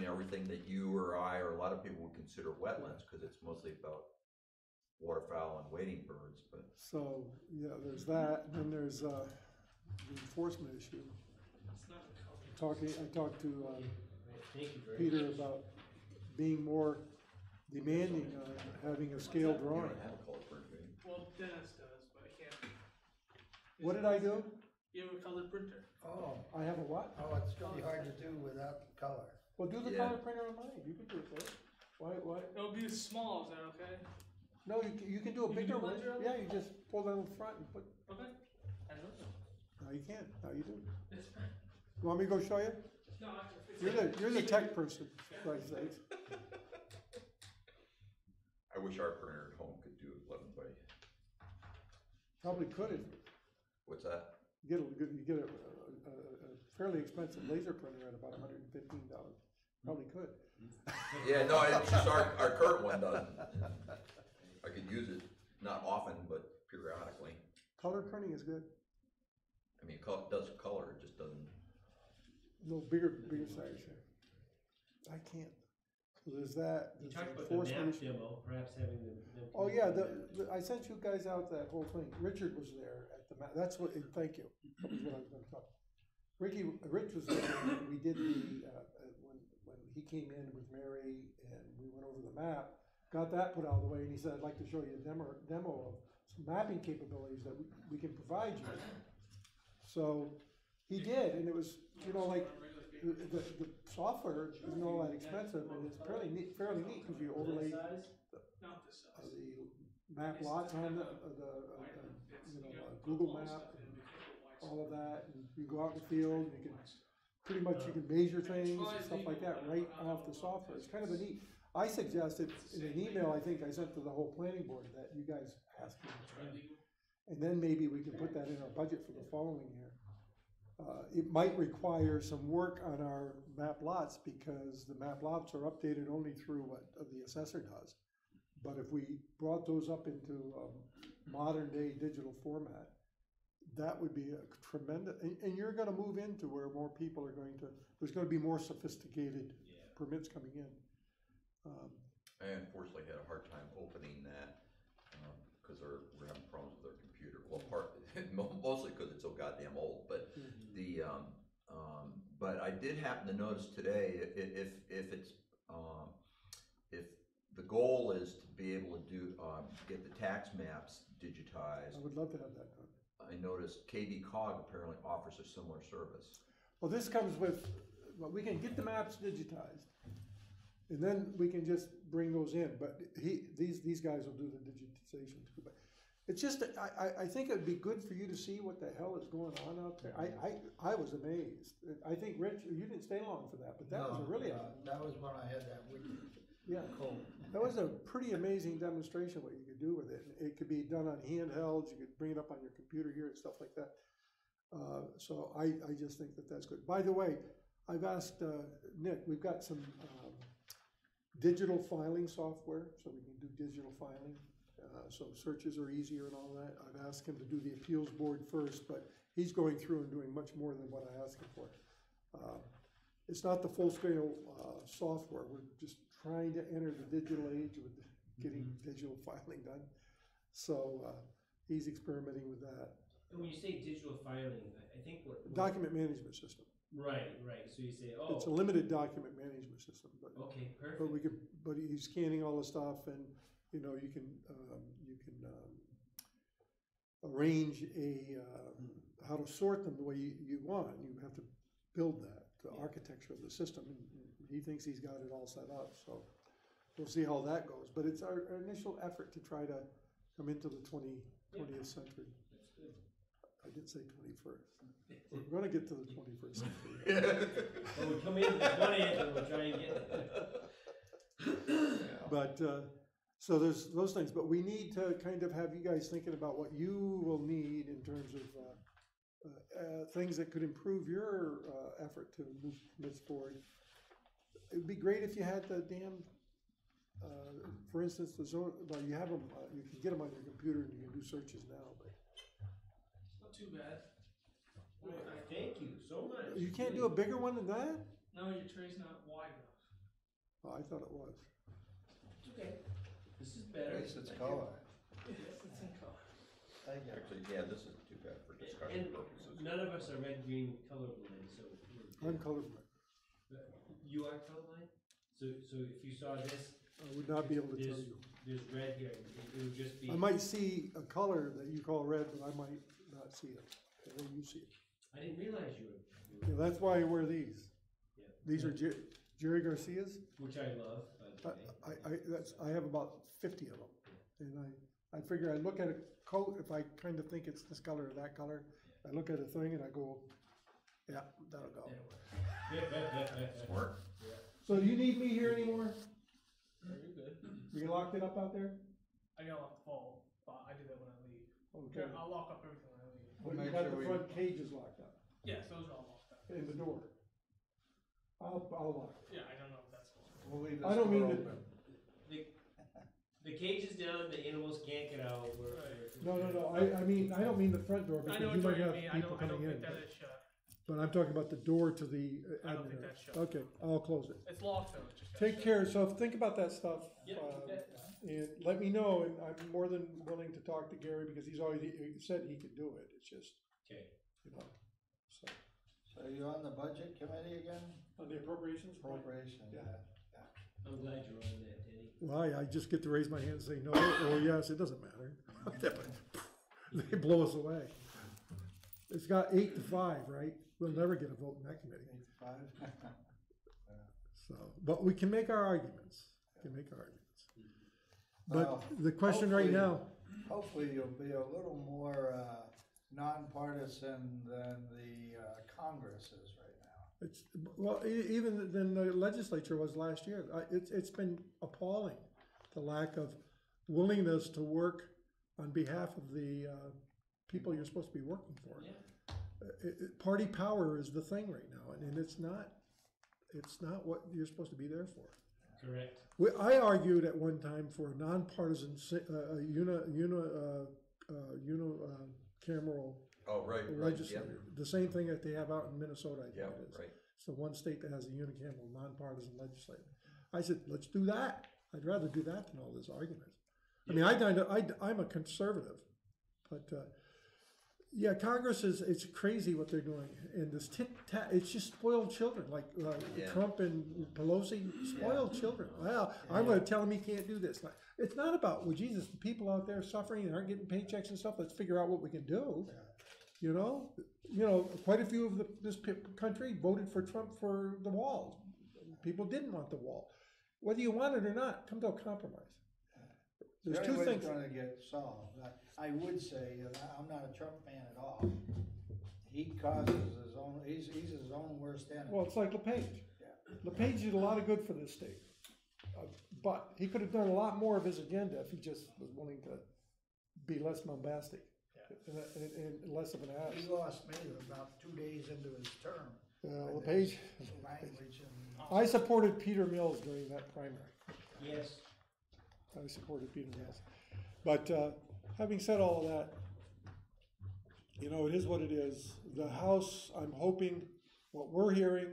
everything that you or I or a lot of people would consider wetlands, because it's mostly about waterfowl and wading birds, but. So, yeah, there's that, and then there's, the enforcement issue. I talked to, Peter about being more demanding on having a scale You drawing. don't have a color printer, do you? Well, Dennis does, but I can't. What did I do? You have a colored printer. Oh, I have a what? oh, it's gonna be hard to do without color. Well, do the Yeah. color printer on mine, you can do it there. Why? It'll be small, is that okay? No, you can do a You can bigger do one, larger? yeah, you just pull down the front and put, Okay. I don't know. no, you can't, no, you do. It's fine. You want me to go show you? No, it's You're the tech person, for Christ's sakes. I wish our printer at home could do 11 by, Probably could if what's that? you get a fairly expensive laser printer at about $115. Probably could. Yeah, no, it's just our current one doesn't. I could use it, not often, but periodically. Color printing is good. I mean, it does color, it just doesn't. No, bigger size here. I can't. So there's that. You There's talked the about the enforcement map issue. demo, perhaps having them. Oh, yeah, I sent you guys out that whole thing. Richard was there at the map. That's what, and thank you. That was what I was gonna talk. Rich was there when we did the, when he came in with Mary and we went over the map, got that put out of the way, and he said, I'd like to show you a demo of some mapping capabilities that we can provide you. So he did, and it was, like, the software isn't all that expensive, and it's fairly neat, because you overlay not this size. the map lots on the Google map, and all of that, and you go out in the field, and you can, pretty much you can measure things and stuff like that right off the software. It's kind of a neat. I suggested in an email I think I sent to the whole planning board that you guys ask me to try. And then maybe we can put that in our budget for the following year. It might require some work on our map lots because the map lots are updated only through what the assessor does. But if we brought those up into modern day digital format, that would be a tremendous, and you're gonna move into where more people are going to, there's gonna be more sophisticated permits coming in. I unfortunately had a hard time opening that, because we're having problems with our computer. Well, mostly because it's so goddamn old, but but I did happen to notice today, if the goal is to be able to get the tax maps digitized. I would love to have that done. I noticed KV Cog apparently offers a similar service. Well, this comes with, well, we can get the maps digitized, and then we can just bring those in. But these guys will do the digitization too. But it's just, I think it'd be good for you to see what the hell is going on out there. I was amazed. I think Rich, you didn't stay long for that, but that was a really that was when I had that wicked cold. That was a pretty amazing demonstration what you could do with it. It could be done on handhelds. You could bring it up on your computer here and stuff like that. So I just think that that's good. By the way, I've asked Nick, we've got some digital filing software, so we can do digital filing. So searches are easier and all that. I've asked him to do the appeals board first, but he's going through and doing much more than what I asked him for. It's not the full-scale software. We're just trying to enter the digital age with getting digital filing done. So he's experimenting with that. And when you say digital filing, I think what Document management system. Right. So you say, oh, It's a limited document management system, but okay, perfect. but he's scanning all the stuff, and you can arrange how to sort them the way you want. You have to build that, the architecture of the system, and he thinks he's got it all set up. So we'll see how that goes. But it's our initial effort to try to come into the 20th century. That's good. I did say 21st. We're going to get to the 21st century. Well, we come in the 20th and we'll try and get there. But so there's those things. But we need to kind of have you guys thinking about what you will need in terms of things that could improve your effort to move this forward. It'd be great if you had the damn, for instance, the zone. Well, you have them. You can get them on your computer and you can do searches now. But It's not too bad. Thank you so much. you can't do a bigger one than that. No, your tray's not wide enough. I thought it was. It's okay. This is At better. least it's Thank color. you. Yes, it's in color. Thank you. Actually, yeah, this is too bad for discussion And purposes. none of us are red-green colorblind, so. I'm colorblind. You are colorblind? So if you saw this, I would not be able to tell you. there's red here, it would just be. I might see a color that you call red, but I might not see it, the way you see it. I didn't realize you were. Yeah, that's why I wear these. Yeah. These are Jerry Garcia's. Which I love, by the way. I have about 50 of them. And I figure I look at a coat, if I kind of think it's this color or that color, I look at a thing and I go, yeah, that'll go. Smart. So do you need me here anymore? Very good. You locked it up out there? I got locked the fall, but I do that when I leave. Okay. I'll lock up everything when I leave. But Make you got sure the we- front cages locked up Yes, those are all locked up. and the door. I'll lock it. Yeah, I don't know if that's locked. We'll leave this I don't mean door to- open. The cage is down, the animals can't get out. No, I mean, I don't mean the front door I because know you what might you have mean, people I don't coming in. think that is shut. But I'm talking about the door to the I don't admin think area. that's shut. Okay, I'll close it. It's locked though, it's just. got Take shut. care, so think about that stuff. Yeah, And let me know, and I'm more than willing to talk to Gary because he said he could do it, it's just, Okay. you know, so. So you on the budget committee again? On the appropriations? Appropriation, Yeah. yeah. I'm glad you're on that, Danny. Why, I just get to raise my hand and say no or yes, it doesn't matter. They blow us away. It's got 8 to 5, right? We'll never get a vote in that committee. 8 to 5? So, but we can make our arguments, we can make our arguments. Well, But the question right now, Hopefully you'll be a little more nonpartisan than the Congress is right now. it's, well, even than the legislature was last year. It's been appalling, the lack of willingness to work on behalf of the people you're supposed to be working for. Yeah. Party power is the thing right now, and it's not what you're supposed to be there for. Correct. I argued at one time for a nonpartisan, unicameral Oh, right, right, yeah, legislature. The same thing that they have out in Minnesota, I yeah, think it is. right. It's the one state that has a unicameral, nonpartisan legislature. I said, let's do that. I'd rather do that than all this argument. I mean, I'm a conservative, but yeah, Congress it's crazy what they're doing, and this tit-tat, it's just spoiled children, like Yeah. Trump and Pelosi, spoiled children. Well, I'm gonna tell him he can't do this. It's not about, well, Jesus, the people out there suffering and aren't getting paychecks and stuff, let's figure out what we can do. You know, quite a few of this country voted for Trump for the wall. People didn't want the wall. Whether you want it or not, come to a compromise. There's The two only way things. it's gonna get solved, I would say, and I'm not a Trump fan at all, he causes his own, he's his own worst enemy. Well, it's like LePage. Yeah. LePage did a lot of good for this state. But he could have done a lot more of his agenda if he just was willing to be less bombastic and less of an ass. He lost me about 2 days into his term. LePage, Language and. I supported Peter Mills during that primary. Yes. I supported Peter Mills. But having said all of that, you know, it is what it is. The House, I'm hoping, what we're hearing,